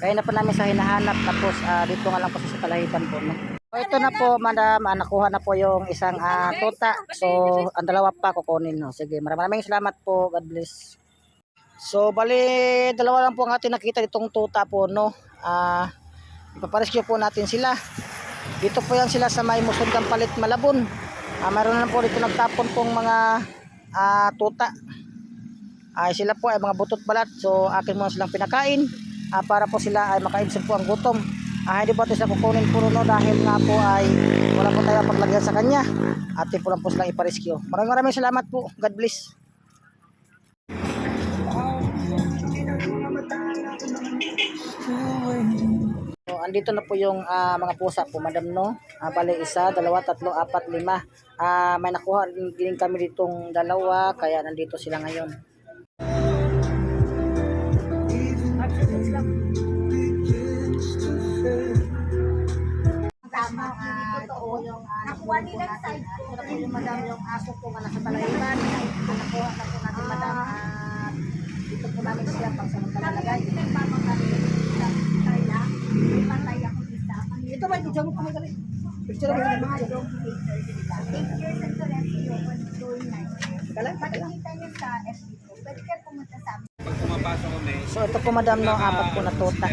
Kaya na po namin sa hinahanap, tapos dito nga lang po sa Kalahiban po, no? So ito na po madam, nakuha na po yung isang tuta. So ang dalawa pa kukunin, no? Sige, maraming salamat po. God bless. So bali dalawa lang po ang ating nakita ditong tuta po, no? Ipaparescue po natin sila. Dito po yan sila sa may Musundang Palit, Malabon. Mayroon na po dito nagtapon pong mga tuta. Sila po ay mga butot balat. So akin muna silang pinakain para po sila ay makaibsan po ang gutom. Hindi po ito sila kukunin puro, no, dahil nga po ay wala po tayo paglagyan sa kanya. Atin po lang po silang iparescue. Maraming salamat po. God bless. So, andito na po yung mga pusa po, madam, no? Bali, 1, 2, 3, 4, 5. May nakuha din kami ditong dalawa, kaya nandito sila ngayon. Tama, nakuha nila sa side ko. Ito po yung madam, yung aso po nga nasa Kalahiban. Nakuha na po natin, madam. Dito po namin siya pag sa magkalalagay. Ito ba, ito mo kami. Picture mo kami. 8 years at the rescue on June 9. Pagkita niyo sa FB ko, pwede kayo pumunta sa amin. Pag pumapasok kami, so ito po madam, no, 4 po na tuta.